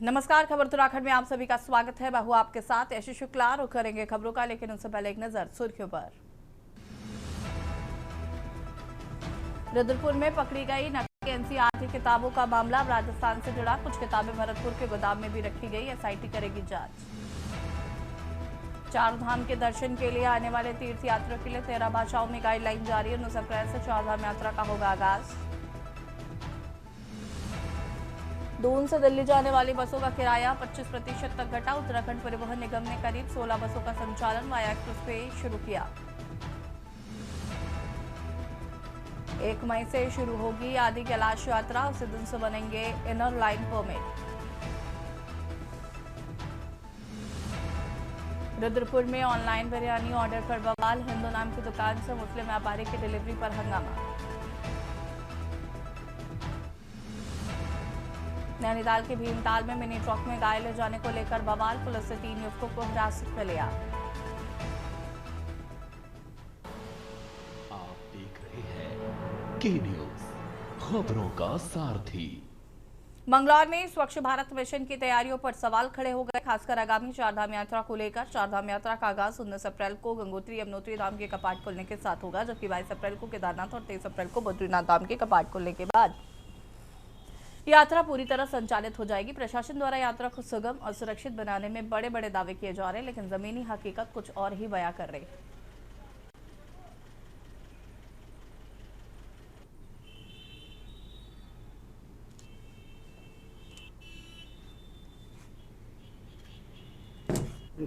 नमस्कार, खबर उत्तराखंड में आप सभी का स्वागत है। मैं हूं आपके साथ यशु शुक्ला। रुक करेंगे खबरों का, लेकिन उससे पहले एक नजर सुर्खियों पर। रुद्रपुर में पकड़ी गई नकली एनसीईआरटी किताबों का मामला राजस्थान से जुड़ा। कुछ किताबें भरतपुर के गोदाम में भी रखी गई। एसआईटी करेगी जांच। चार धाम के दर्शन के लिए आने वाले तीर्थ यात्रियों के लिए 13 भाषाओं में गाइडलाइन जारी। 19 अप्रैल से चार धाम यात्रा का होगा आगाज। दून से दिल्ली जाने वाली बसों का किराया 25% तक घटा। उत्तराखंड परिवहन निगम ने करीब 16 बसों का संचालन वाया एक्सप्रेस वे शुरू किया। 1 मई से शुरू होगी आदि कैलाश यात्रा। उसी दिन से बनेंगे इनर लाइन परमिट। रुद्रपुर में ऑनलाइन बिरयानी ऑर्डर पर बवाल। हिंदू नाम की दुकान से मुस्लिम व्यापारी की डिलीवरी पर हंगामा। नैनीताल के भीमताल में मिनी ट्रक में गाय ले जाने को लेकर बवाल। पुलिस ने 3 युवकों को हिरासत में लिया। आप देख रहे हैं के न्यूज, खबरों का सारथी। मंगलौर में स्वच्छ भारत मिशन की तैयारियों पर सवाल खड़े हो गए, खासकर आगामी चारधाम यात्रा को लेकर। चारधाम यात्रा का आगाज 19 अप्रैल को गंगोत्री यमुनोत्री धाम के कपाट खुलने के साथ होगा, जबकि 22 अप्रैल को केदारनाथ और 23 अप्रैल को बद्रीनाथ धाम के कपाट खुलने के बाद यात्रा पूरी तरह संचालित हो जाएगी। प्रशासन द्वारा यात्रा को सुगम और सुरक्षित बनाने में बड़े बड़े दावे किए जा रहे हैं, लेकिन जमीनी हकीकत कुछ और ही बयां कर रही है।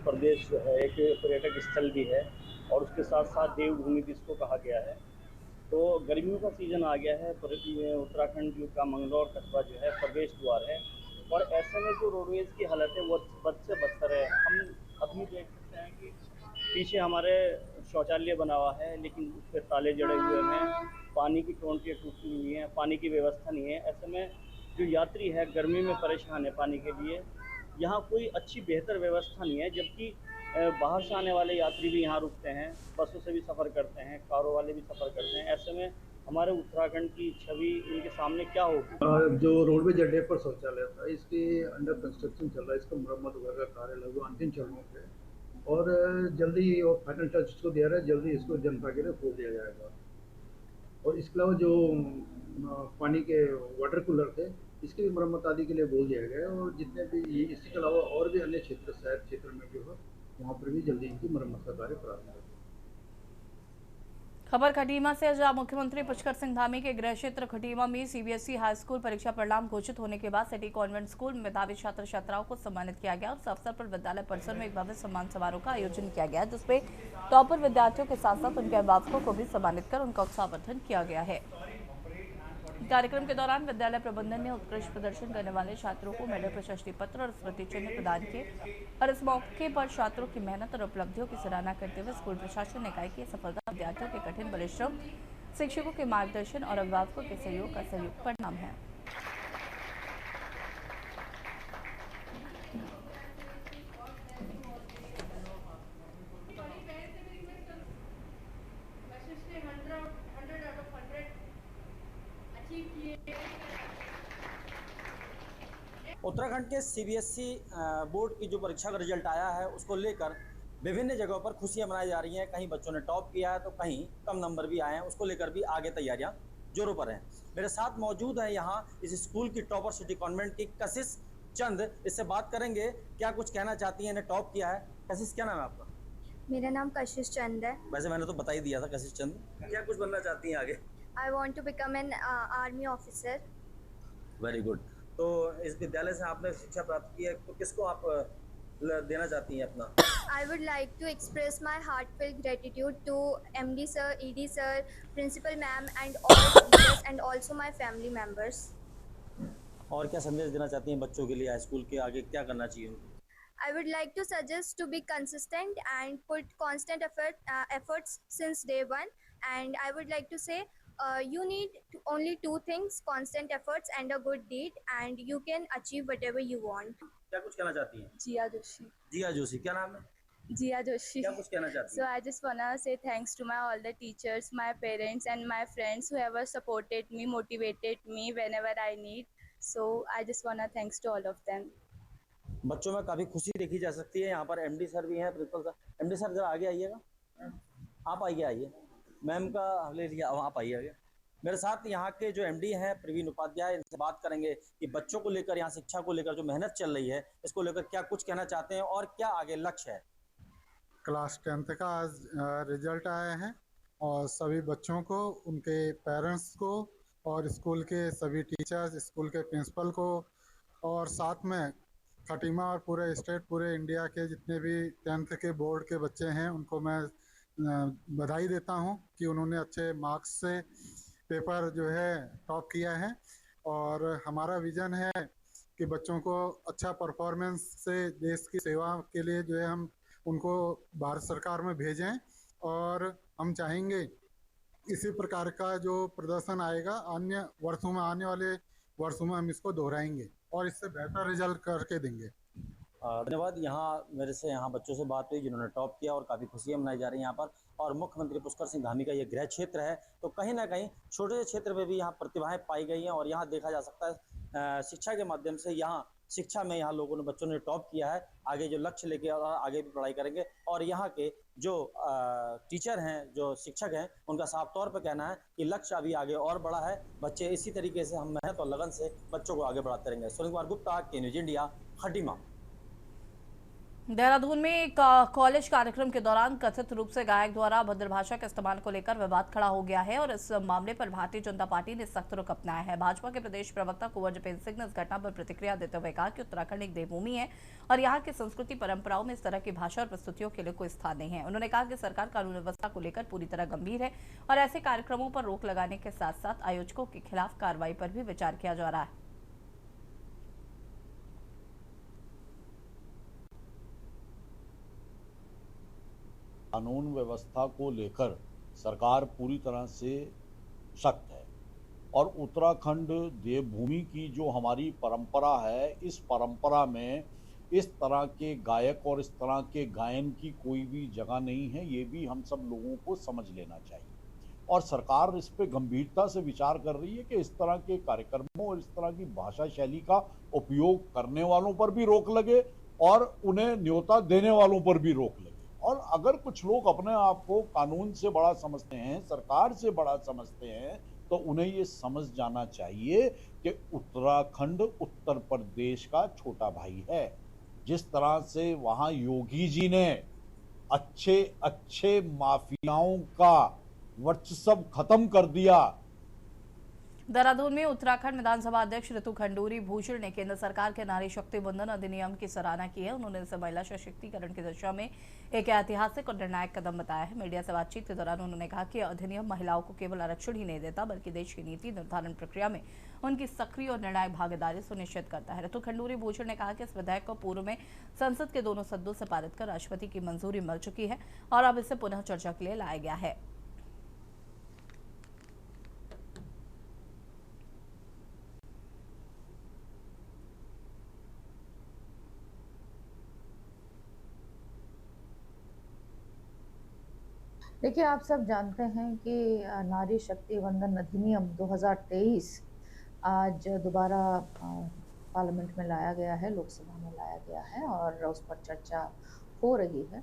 प्रदेश जो है एक पर्यटक स्थल भी है और उसके साथ साथ देवभूमि भी इसको कहा गया है। तो गर्मियों का सीज़न आ गया है। उत्तराखंड जो का मंगलौर कस्बा जो है प्रवेश द्वार है और ऐसे में जो रोडवेज़ की हालत है वो बद से बदतर है। हम अभी देख सकते हैं कि पीछे हमारे शौचालय बना हुआ है, लेकिन उस पर ताले जड़े हुए हैं। पानी की टोंटियाँ टूटी हुई हैं, पानी की व्यवस्था नहीं है। ऐसे में जो यात्री है गर्मी में परेशान है पानी के लिए। यहाँ कोई अच्छी बेहतर व्यवस्था नहीं है, जबकि बाहर से आने वाले यात्री भी यहाँ रुकते हैं, बसों से भी सफ़र करते हैं, कारों वाले भी सफ़र करते हैं। ऐसे में हमारे उत्तराखंड की छवि इनके सामने क्या होगी। जो रोडवेज अड्डे पर शौचालय था, इसके अंडर कंस्ट्रक्शन चल रहा है। इसका मरम्मत वगैरह का कार्य लगभग अंतिम चरणों पे और जल्दी वो फाइनल टच इसको दिया रहा है। जल्दी इसको जनता के लिए खोल दिया जाएगा। और इसके अलावा जो पानी के वाटर कूलर थे, इसकी भी मरम्मत आदि के लिए बोल दिया गया है। और जितने भी इसी के अलावा और भी अन्य क्षेत्र शहर क्षेत्र में जो है वहाँ पर भी जल्दी इनकी मरम्मत का कार्य प्रारंभ होगा। खबर खटीमा से, जहां मुख्यमंत्री पुष्कर सिंह धामी के गृह क्षेत्र खटीमा में सीबीएसई हाई स्कूल परीक्षा परिणाम घोषित होने के बाद सिटी कॉन्वेंट स्कूल में मेधावी छात्र छात्राओं को सम्मानित किया गया। और इस अवसर पर विद्यालय परिसर में एक भव्य सम्मान समारोह का आयोजन किया गया, जिसमें टॉपर विद्यार्थियों के साथ साथ उनके अभिभावकों को भी सम्मानित कर उनका उत्साहवर्धन किया गया है। कार्यक्रम के दौरान विद्यालय प्रबंधन ने उत्कृष्ट प्रदर्शन करने वाले छात्रों को मेडल, प्रशस्ति पत्र और स्मृति चिन्ह प्रदान किए। और इस मौके पर छात्रों की मेहनत और उपलब्धियों की सराहना करते हुए स्कूल प्रशासन ने कहा कि सफलता विद्यार्थियों के कठिन परिश्रम, शिक्षकों के मार्गदर्शन और अभिभावकों के सहयोग का संयुक्त परिणाम है। उत्तराखंड के सीबीएसई बोर्ड की जो परीक्षा का रिजल्ट आया है उसको लेकर विभिन्न जगहों पर खुशियां मनाई जा रही हैं। कहीं बच्चों ने टॉप किया है तो कहीं कम नंबर भी आए हैं, उसको लेकर भी आगे तैयारियां जोरों पर हैं। मेरे साथ मौजूद हैं यहाँ इस स्कूल की टॉपर सिटी कॉन्वेंट की कशिश चंद। इससे बात करेंगे क्या कुछ कहना चाहती हैं, इन्हें टॉप किया है। कशिश, क्या नाम है आपका? मेरा नाम कशिश चंद है। वैसे मैंने तो बता ही दिया था। कशिश चंद, क्या कुछ बनना चाहती हैं आगे? I want to become an army officer. Very good. तो इस विद्यालय से आपने शिक्षा प्राप्त की है, तो किसको आप देना चाहती हैं अपना? I would like to express my heartfelt gratitude to MD sir, ED sir, principal ma'am and all teachers and also my family members. और क्या संदेश देना चाहती हैं बच्चों के लिए? हाई स्कूल के आगे क्या करना चाहिए उनको? I would like to suggest to be consistent and put constant efforts since day one. And I would like to say you need only two things: constant efforts and a good deed, and you can achieve whatever you want. क्या कुछ कहना चाहती हैं? जिया जोशी। जिया जोशी, क्या नाम है? जिया जोशी। क्या कुछ कहना चाहती So हैं? I just wanna say thanks to my all the teachers, my parents, and my friends who ever supported me, motivated me whenever I need. So I just wanna thanks to all of them. बच्चों में काफ़ी खुशी देखी जा सकती है। यहाँ पर एमडी सर भी हैं, प्रिंसिपल सर। एमडी सर जरा आगे आइएगा, आप आइए। मैम का ले लिया, आप आइए। मेरे साथ यहाँ के जो एमडी हैं प्रवीण उपाध्याय, इनसे बात करेंगे कि बच्चों को लेकर, यहाँ शिक्षा को लेकर जो मेहनत चल रही है, इसको लेकर क्या कुछ कहना चाहते हैं और क्या आगे लक्ष्य है। क्लास 10th का आज रिजल्ट आया है और सभी बच्चों को, उनके पेरेंट्स को और स्कूल के सभी टीचर्स, स्कूल के प्रिंसिपल को और साथ में खटीमा और पूरे स्टेट, पूरे इंडिया के जितने भी 10th के बोर्ड के बच्चे हैं उनको मैं बधाई देता हूं कि उन्होंने अच्छे मार्क्स से पेपर जो है टॉप किया है। और हमारा विज़न है कि बच्चों को अच्छा परफॉर्मेंस से देश की सेवा के लिए जो है हम उनको भारत सरकार में भेजें और हम चाहेंगे इसी प्रकार का जो प्रदर्शन आएगा अन्य वर्षों में, आने वाले वर्षों में हम इसको दोहराएंगे और इससे बेहतर रिजल्ट करके देंगे। धन्यवाद। मेरे से यहाँ बच्चों से बात हुई जिन्होंने टॉप किया और काफ़ी खुशियाँ मनाई जा रही हैं यहाँ पर। और मुख्यमंत्री पुष्कर सिंह धामी का ये गृह क्षेत्र है, तो कहीं ना कहीं छोटे से क्षेत्र में भी यहाँ प्रतिभाएं पाई गई हैं। और यहाँ देखा जा सकता है शिक्षा के माध्यम से, यहाँ शिक्षा में यहाँ लोगों ने, बच्चों ने टॉप किया है। आगे जो लक्ष्य लेके आगे भी पढ़ाई करेंगे। और यहाँ के जो टीचर हैं, जो शिक्षक हैं, उनका साफ तौर पर कहना है कि लक्ष्य अभी आगे और बड़ा है। बच्चे इसी तरीके से हम मेहनत और लगन से बच्चों को आगे बढ़ाते रहेंगे। सुनील कुमार गुप्ता, के न्यूज इंडिया, खटीमा। देहरादून में एक कॉलेज कार्यक्रम के दौरान कथित रूप से गायक द्वारा अभद्र भाषा के इस्तेमाल को लेकर विवाद खड़ा हो गया है और इस मामले पर भारतीय जनता पार्टी ने सख्त रुख अपनाया है। भाजपा के प्रदेश प्रवक्ता कुंवर जपेंद्र सिंह ने इस घटना पर प्रतिक्रिया देते हुए कहा कि उत्तराखंड एक देवभूमि है और यहाँ की संस्कृति परंपराओं में इस तरह की भाषा और प्रस्तुतियों के लिए कोई स्थान नहीं है। उन्होंने कहा कि सरकार कानून व्यवस्था को लेकर पूरी तरह गंभीर है और ऐसे कार्यक्रमों पर रोक लगाने के साथ साथ आयोजकों के खिलाफ कार्रवाई पर भी विचार किया जा रहा है। कानून व्यवस्था को लेकर सरकार पूरी तरह से सख्त है और उत्तराखंड देवभूमि की जो हमारी परंपरा है, इस परंपरा में इस तरह के गायक और इस तरह के गायन की कोई भी जगह नहीं है। ये भी हम सब लोगों को समझ लेना चाहिए और सरकार इस पे गंभीरता से विचार कर रही है कि इस तरह के कार्यक्रमों और इस तरह की भाषा शैली का उपयोग करने वालों पर भी रोक लगे और उन्हें न्योता देने वालों पर भी रोक लगे। और अगर कुछ लोग अपने आप को कानून से बड़ा समझते हैं, सरकार से बड़ा समझते हैं, तो उन्हें ये समझ जाना चाहिए कि उत्तराखंड उत्तर प्रदेश का छोटा भाई है। जिस तरह से वहां योगी जी ने अच्छे अच्छे माफियाओं का वर्चस्व खत्म कर दिया। देहरादून में उत्तराखंड विधानसभा अध्यक्ष ऋतु खंडूरी भूषण ने केंद्र सरकार के नारी शक्ति बंधन अधिनियम की सराहना की है। उन्होंने इसे महिला सशक्तिकरण की दिशा में एक ऐतिहासिक और निर्णायक कदम बताया है। मीडिया से बातचीत के दौरान उन्होंने कहा कि अधिनियम महिलाओं को केवल आरक्षण ही नहीं देता बल्कि देश की नीति निर्धारण प्रक्रिया में उनकी सक्रिय और निर्णायक भागीदारी सुनिश्चित करता है। ऋतु खंडूरी भूषण ने कहा कि इस विधेयक को पूर्व में संसद के दोनों सदनों से पारित कर राष्ट्रपति की मंजूरी मिल चुकी है और अब इसे पुनः चर्चा के लिए लाया गया है। देखिए, आप सब जानते हैं कि नारी शक्ति वंदन अधिनियम 2023 आज दोबारा पार्लियामेंट में लाया गया है, लोकसभा में लाया गया है और उस पर चर्चा हो रही है।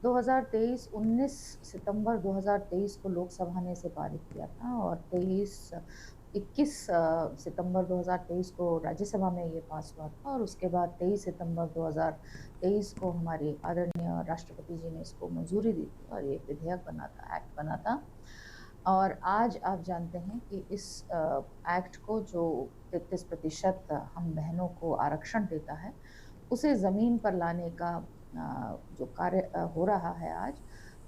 19 सितंबर 2023 को लोकसभा ने इसे पारित किया था और 21 सितंबर 2023 को राज्यसभा में ये पास हुआ था और उसके बाद 23 सितंबर 2023 को हमारी आदरणीय राष्ट्रपति जी ने इसको मंजूरी दी थी और ये विधेयक बना था, एक्ट बना था। और आज आप जानते हैं कि इस एक्ट को जो 33% हम बहनों को आरक्षण देता है, उसे ज़मीन पर लाने का जो कार्य हो रहा है आज,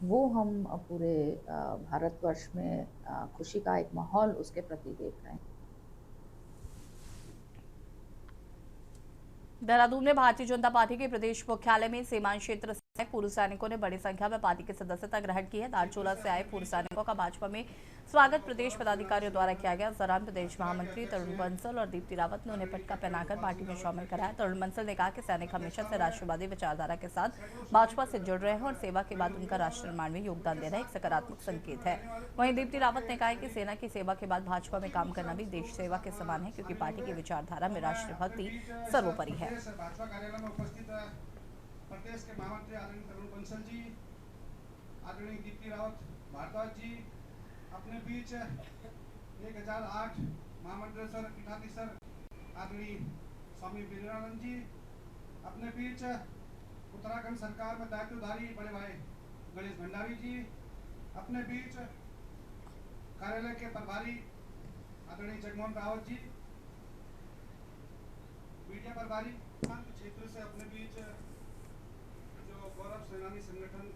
वो हम पूरे भारतवर्ष में खुशी का एक माहौल उसके प्रति देख रहे हैं। देहरादून में भारतीय जनता पार्टी के प्रदेश मुख्यालय में सीमांत क्षेत्र से पूर्व सैनिकों ने बड़ी संख्या में पार्टी की सदस्यता ग्रहण की है। धारचूला से आए पूर्व सैनिकों का भाजपा में स्वागत प्रदेश पदाधिकारियों द्वारा किया गया। इस दौरान प्रदेश महामंत्री तरुण बंसल और दीप्ति रावत ने उन्हें पटका पहनाकर पार्टी में शामिल कराया। तरुण बंसल ने कहा कि सैनिक हमेशा से राष्ट्रवादी विचारधारा के साथ भाजपा से जुड़ रहे हैं और सेवा के बाद उनका राष्ट्र निर्माण में योगदान देना एक सकारात्मक संकेत है। वहीं दीप्ति रावत ने कहा कि सेना की सेवा के बाद भाजपा में काम करना भी देश सेवा के समान है, क्योंकि पार्टी की विचारधारा में राष्ट्रभक्ति सर्वोपरि है। भाजपा कार्यालय में उपस्थित प्रदेश के महामंत्री आदरणीय तरुण बंसल जी, आदरणीय दीप्ति रावत भारद्वाज जी, अपने बीच 1008 महामंडलेश्वर पीठाधीश्वर आदरणीय स्वामी वीरानंद जी, अपने बीच उत्तराखंड सरकार में दायित्वधारी बड़े भाई गणेश भंडारी जी, अपने बीच कार्यालय के प्रभारी आदरणीय जगमोहन रावत जी, मीडिया प्रभारी क्षेत्र से अपने बीच जो गौरव सेनानी संगठन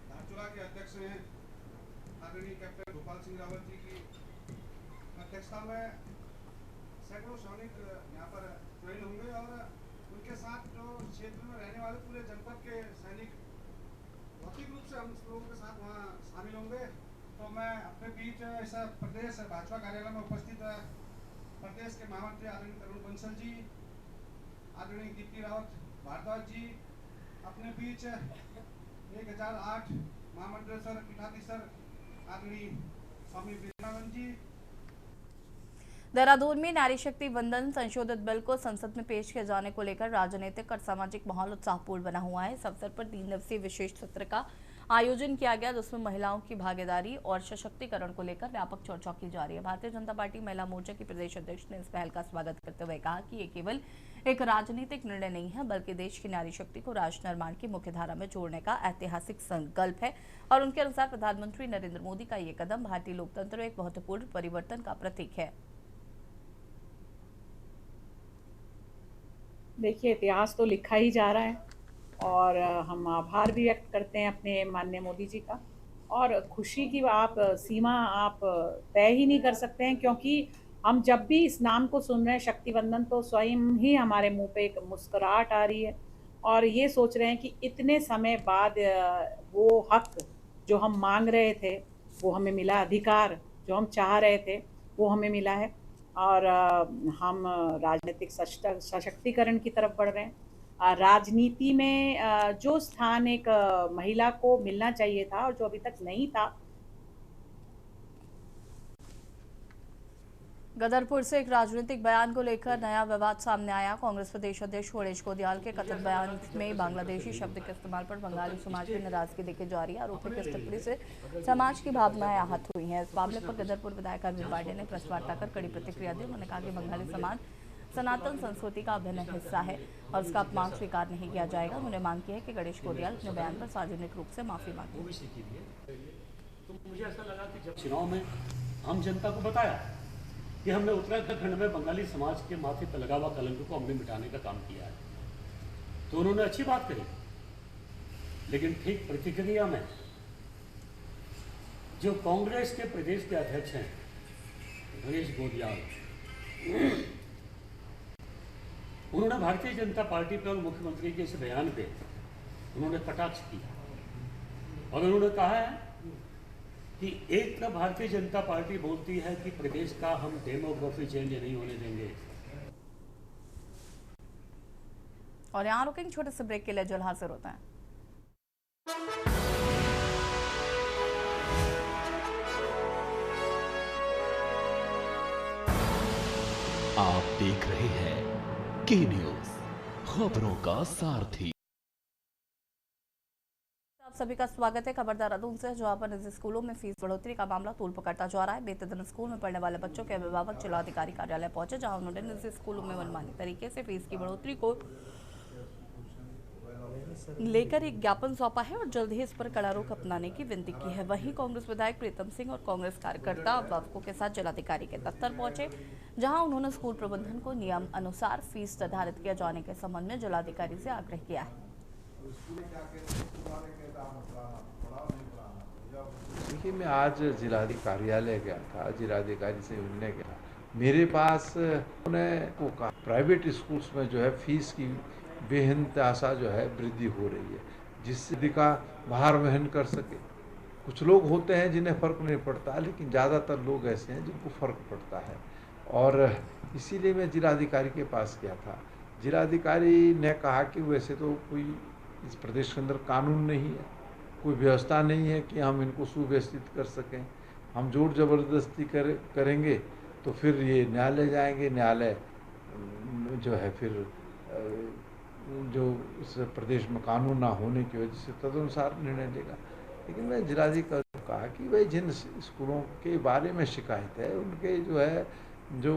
धारचूला के अध्यक्ष हैं आदरणीय कैप्टन गोपाल सिंह रावत जी की अध्यक्षता में सैकड़ों सैनिक यहाँ पर ज्वाइन होंगे और उनके साथ जो क्षेत्र में रहने वाले पूरे जनपद के सैनिक भौतिक रूप से हम लोगों के साथ वहाँ शामिल होंगे। तो मैं अपने बीच इस प्रदेश भाजपा कार्यालय में उपस्थित प्रदेश के महामंत्री आदरणीय तरुण बंसल जी, आदरणीय दीप्ति रावत भारद्वाज जी, अपने बीच 1008 महामंडलेश्वर पीठाधीश्वर आदरणीय स्वामी वीरानंद जी। देहरादून में नारी शक्ति वंदन संशोधित बिल को संसद में पेश किए जाने को लेकर राजनीतिक और सामाजिक माहौल उत्साहपूर्ण बना हुआ है। इस अवसर पर 3 दिवसीय विशेष सत्र का आयोजन किया गया, जिसमें महिलाओं की भागीदारी और सशक्तिकरण को लेकर व्यापक चर्चा की जा रही है। भारतीय जनता पार्टी महिला मोर्चा की प्रदेश अध्यक्ष ने इस पहल का स्वागत करते हुए कहा कि ये केवल एक राजनीतिक निर्णय नहीं है, बल्कि देश की नारी शक्ति को राष्ट्र निर्माण की मुख्य धारा में जोड़ने का ऐतिहासिक संकल्प है। और उनके अनुसार प्रधानमंत्री नरेंद्र मोदी का ये कदम भारतीय लोकतंत्र में एक महत्वपूर्ण परिवर्तन का प्रतीक है। देखिए, इतिहास तो लिखा ही जा रहा है और हम आभार भी व्यक्त करते हैं अपने माननीय मोदी जी का, और खुशी की आप सीमा आप तय ही नहीं कर सकते हैं, क्योंकि हम जब भी इस नाम को सुन रहे हैं शक्तिवंदन, तो स्वयं ही हमारे मुंह पे एक मुस्कुराहट आ रही है और ये सोच रहे हैं कि इतने समय बाद वो हक जो हम मांग रहे थे वो हमें मिला, अधिकार जो हम चाह रहे थे वो हमें मिला है और हम राजनीतिक सशक्तिकरण की तरफ बढ़ रहे हैं। राजनीति में जो स्थान एक महिला को मिलना चाहिए था और जो अभी तक नहीं था। गदरपुर से एक राजनीतिक बयान को लेकर नया विवाद सामने आया। कांग्रेस प्रदेश अध्यक्ष गणेश गोदियाल के कथित बयान में बांग्लादेशी शब्द के इस्तेमाल पर बंगाली समाज की नाराजगी देखी जा रही है। आरोपी की इस टिप्पणी से समाज की भावनाएं आहत हुई हैं। इस मामले पर गदरपुर विधायक अरविंद पांडे ने प्रेस वार्ता कर कड़ी प्रतिक्रिया दी। उन्होंने कहा कि बंगाली समाज सनातन संस्कृति का अभिन्न हिस्सा है और उसका अपमान स्वीकार नहीं किया जाएगा। उन्होंने मांग की है कि गणेश गोदियाल अपने बयान पर सार्वजनिक रूप से माफी मांगे। तो मुझे ऐसा लगा कि जब चुनाव में आम जनता को बताया कि हमने उत्तराखंड में बंगाली समाज के माथे पर लगा हुआ कलंक को हमने मिटाने का काम किया है, तो उन्होंने अच्छी बात कही। लेकिन ठीक प्रतिक्रिया में जो कांग्रेस के प्रदेश के अध्यक्ष हैं गणेश गोदियाल, उन्होंने भारतीय जनता पार्टी पे और मुख्यमंत्री के इस बयान पे उन्होंने कटाक्ष किया और उन्होंने कहा है कि एक तरफ भारतीय जनता पार्टी बोलती है कि प्रदेश का हम डेमोग्राफी चेंज नहीं होने देंगे। और यहाँ रुकेंगे छोटे से ब्रेक के लिए, जल्द हाजिर होता है। आप देख रहे हैं के न्यूज, खबरों का सारथी। आप सभी का स्वागत है। खबर देहरादून से, जहां पर निजी स्कूलों में फीस बढ़ोतरी का मामला तूल पकड़ता जा रहा है। बीते दिन स्कूल में पढ़ने वाले बच्चों के अभिभावक जिलाधिकारी कार्यालय पहुंचे, जहां उन्होंने निजी स्कूलों में मनमानी तरीके से फीस की बढ़ोतरी को लेकर एक ज्ञापन सौंपा है और जल्द ही इस पर कड़ा रुख अपनाने की विनती की है। वहीं कांग्रेस विधायक प्रीतम सिंह और कांग्रेस कार्यकर्ता अभिभावकों के साथ जिलाधिकारी के दफ्तर पहुंचे, जहां उन्होंने स्कूल प्रबंधन को नियम अनुसार फीस निर्धारित किए जाने के संबंध में जिलाधिकारी से आग्रह किया है। देखिए, मैं आज जिलाधिकारी कार्यालय गया था, जिलाधिकारी से मिलने गया। मेरे पास उन्होंने कहा प्राइवेट स्कूल्स में जो है फीस की बेहद आशा जो है वृद्धि हो रही है, जिससे का भार वहन कर सके कुछ लोग होते हैं जिन्हें फ़र्क नहीं पड़ता, लेकिन ज़्यादातर लोग ऐसे हैं जिनको फ़र्क पड़ता है। और इसीलिए मैं जिलाधिकारी के पास गया था। जिलाधिकारी ने कहा कि वैसे तो कोई इस प्रदेश के अंदर कानून नहीं है, कोई व्यवस्था नहीं है कि हम इनको सुव्यवस्थित कर सकें। हम जोर ज़बरदस्ती करेंगे तो फिर ये न्यायालय जाएंगे, न्यायालय जो है फिर जो इस प्रदेश में कानून ना होने की वजह से तदनुसार निर्णय लेगा। लेकिन मैं जिलाधिकारी को कहा कि भाई जिन स्कूलों के बारे में शिकायत है उनके जो है जो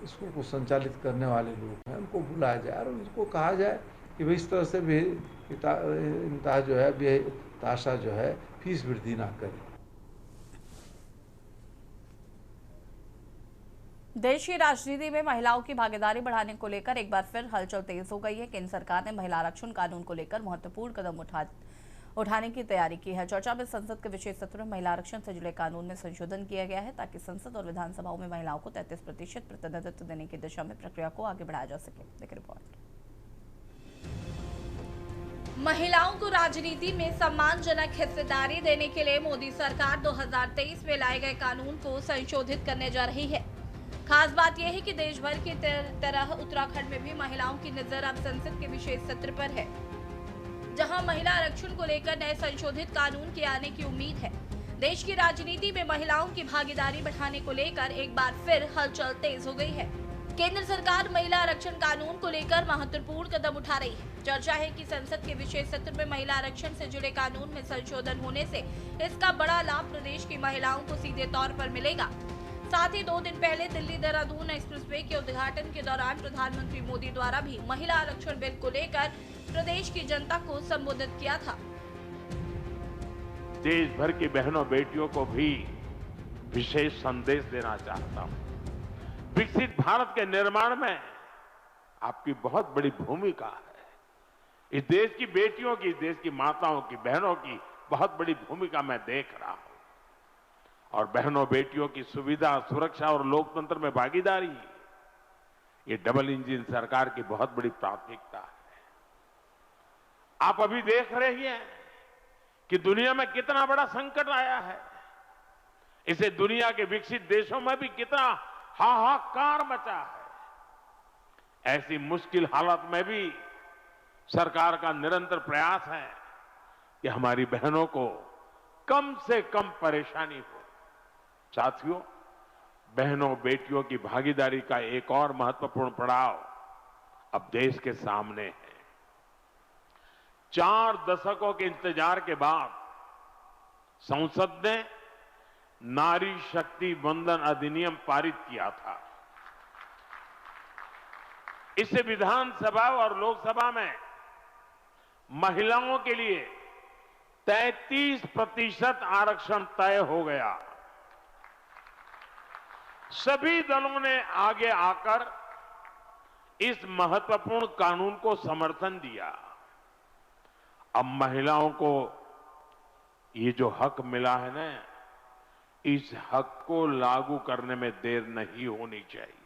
स्कूल को संचालित करने वाले लोग हैं उनको बुलाया जाए और उनको कहा जाए कि भाई इस तरह से भी इंतहा जो है बेताशा जो है फीस वृद्धि ना करे। देश की राजनीति में महिलाओं की भागीदारी बढ़ाने को लेकर एक बार फिर हलचल तेज हो गई है। केंद्र सरकार ने महिला आरक्षण कानून को लेकर महत्वपूर्ण कदम उठाने की तैयारी की है। चर्चा में संसद के विशेष सत्र में महिला आरक्षण से जुड़े कानून में संशोधन किया गया है ताकि संसद और विधानसभाओं में महिलाओं को 33% प्रतिनिधित्व देने की दिशा में प्रक्रिया को आगे बढ़ाया जा सके। देखिए रिपोर्ट। महिलाओं को राजनीति में सम्मानजनक हिस्सेदारी देने के लिए मोदी सरकार 2023 में लाए गए कानून को संशोधित करने जा रही है। खास बात यह है कि देश भर की तरह उत्तराखंड में भी महिलाओं की नजर अब संसद के विशेष सत्र पर है, जहां महिला आरक्षण को लेकर नए संशोधित कानून के आने की उम्मीद है। देश की राजनीति में महिलाओं की भागीदारी बढ़ाने को लेकर एक बार फिर हलचल तेज हो गई है। केंद्र सरकार महिला आरक्षण कानून को लेकर महत्वपूर्ण कदम उठा रही है। चर्चा है कि संसद के विशेष सत्र में महिला आरक्षण से जुड़े कानून में संशोधन होने से इसका बड़ा लाभ प्रदेश की महिलाओं को सीधे तौर पर मिलेगा। साथ ही 2 दिन पहले दिल्ली देहरादून एक्सप्रेसवे के उद्घाटन के दौरान प्रधानमंत्री मोदी द्वारा भी महिला आरक्षण बिल को लेकर प्रदेश की जनता को संबोधित किया था। देश भर की बहनों बेटियों को भी विशेष संदेश देना चाहता हूं। विकसित भारत के निर्माण में आपकी बहुत बड़ी भूमिका है। इस देश की बेटियों की, इस देश की माताओं की, बहनों की बहुत बड़ी भूमिका मैं देख रहा हूं। और बहनों बेटियों की सुविधा, सुरक्षा और लोकतंत्र में भागीदारी, ये डबल इंजन सरकार की बहुत बड़ी प्राथमिकता है। आप अभी देख रहे हैं कि दुनिया में कितना बड़ा संकट आया है। इसे दुनिया के विकसित देशों में भी कितना हाहाकार मचा है। ऐसी मुश्किल हालत में भी सरकार का निरंतर प्रयास है कि हमारी बहनों को कम से कम परेशानी हो। साथियों, बहनों बेटियों की भागीदारी का एक और महत्वपूर्ण पड़ाव अब देश के सामने है। 4 दशकों के इंतजार के बाद संसद ने नारी शक्ति वंदन अधिनियम पारित किया था। इससे विधानसभा और लोकसभा में महिलाओं के लिए 33% आरक्षण तय हो गया। सभी दलों ने आगे आकर इस महत्वपूर्ण कानून को समर्थन दिया। अब महिलाओं को ये जो हक मिला है ना, इस हक को लागू करने में देर नहीं होनी चाहिए।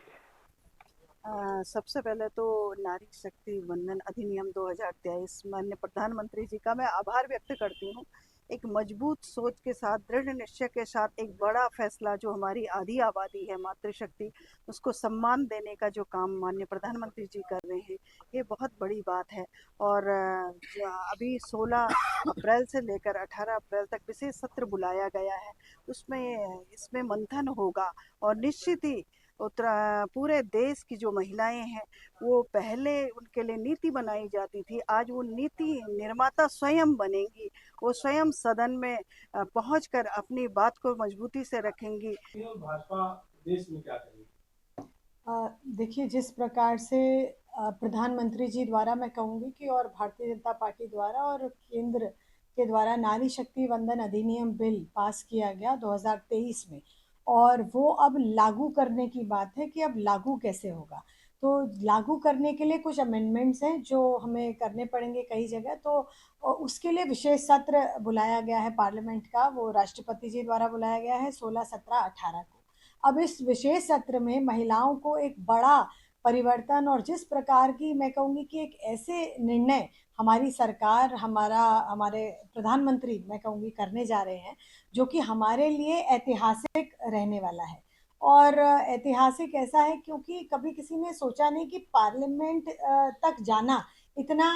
सबसे पहले तो नारी शक्ति वंदन अधिनियम 2023 माननीय प्रधानमंत्री जी का मैं आभार व्यक्त करती हूँ। एक मजबूत सोच के साथ, दृढ़ निश्चय के साथ एक बड़ा फैसला, जो हमारी आधी आबादी है मातृशक्ति, उसको सम्मान देने का जो काम माननीय प्रधानमंत्री जी कर रहे हैं, ये बहुत बड़ी बात है। और अभी 16 अप्रैल से लेकर 18 अप्रैल तक विशेष सत्र बुलाया गया है। इसमें मंथन होगा और निश्चित ही पूरे देश की जो महिलाएं हैं, वो पहले उनके लिए नीति बनाई जाती थी, आज वो नीति निर्माता स्वयं बनेंगी। वो स्वयं सदन में पहुंचकर अपनी बात को मजबूती से रखेंगी। भाजपा देश में क्या करेगी? देखिए, जिस प्रकार से प्रधानमंत्री जी द्वारा मैं कहूँगी कि और भारतीय जनता पार्टी द्वारा और केंद्र के द्वारा नारी शक्ति वंदन अधिनियम बिल पास किया गया 2023 में, और वो अब लागू करने की बात है कि अब लागू कैसे होगा। तो लागू करने के लिए कुछ अमेंडमेंट्स हैं जो हमें करने पड़ेंगे कई जगह, तो उसके लिए विशेष सत्र बुलाया गया है पार्लियामेंट का। वो राष्ट्रपति जी द्वारा बुलाया गया है 16, 17, 18 को। अब इस विशेष सत्र में महिलाओं को एक बड़ा परिवर्तन और जिस प्रकार की मैं कहूँगी कि एक ऐसे निर्णय हमारी सरकार हमारे प्रधानमंत्री मैं कहूँगी करने जा रहे हैं जो कि हमारे लिए ऐतिहासिक रहने वाला है। और ऐतिहासिक ऐसा है क्योंकि कभी किसी ने सोचा नहीं कि पार्लियामेंट तक जाना इतना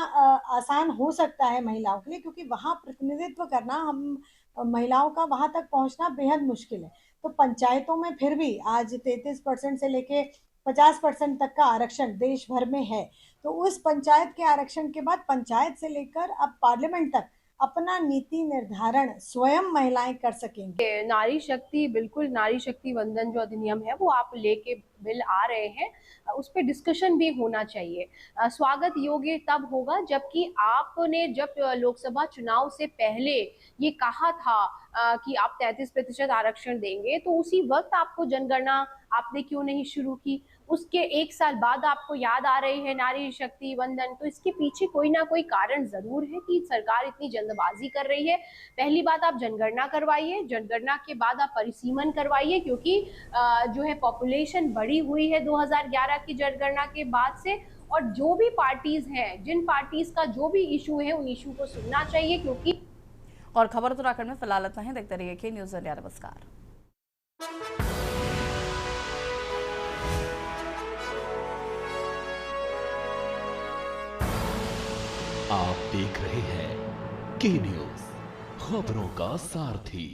आसान हो सकता है महिलाओं के लिए, क्योंकि वहाँ प्रतिनिधित्व करना हम महिलाओं का वहाँ तक पहुँचना बेहद मुश्किल है। तो पंचायतों में फिर भी आज 33% से लेके 50% तक का आरक्षण देश भर में है। तो उस पंचायत के आरक्षण के बाद पंचायत से लेकर अब पार्लियामेंट तक अपना नीति निर्धारण स्वयं महिलाएं कर सकेंगी। नारी शक्ति, बिल्कुल नारी शक्ति वंदन जो अधिनियम है वो आप लेके बिल आ रहे हैं, उस पर डिस्कशन भी होना चाहिए। स्वागत योग्य तब होगा जबकि आपने जब लोकसभा चुनाव से पहले ये कहा था कि आप 33% आरक्षण देंगे, तो उसी वक्त आपको जनगणना आपने क्यों नहीं शुरू की? उसके 1 साल बाद आपको याद आ रही है नारी शक्ति वंदन। तो इसके पीछे कोई ना कोई कारण जरूर है कि सरकार इतनी जल्दबाजी कर रही है। पहली बात, आप जनगणना करवाइए, जनगणना के बाद आप परिसीमन करवाइए, क्योंकि जो है पॉपुलेशन बढ़ी हुई है 2011 की जनगणना के बाद से। और जो भी पार्टीज हैं, जिन पार्टीज का जो भी इशू है, उन इशू को सुनना चाहिए। क्योंकि और खबर उत्तराखंड में फिलहाल इतना ही। देखते रहिए के न्यूज़ इंडिया। नमस्कार। आप देख रहे हैं के न्यूज़, खबरों का सारथी।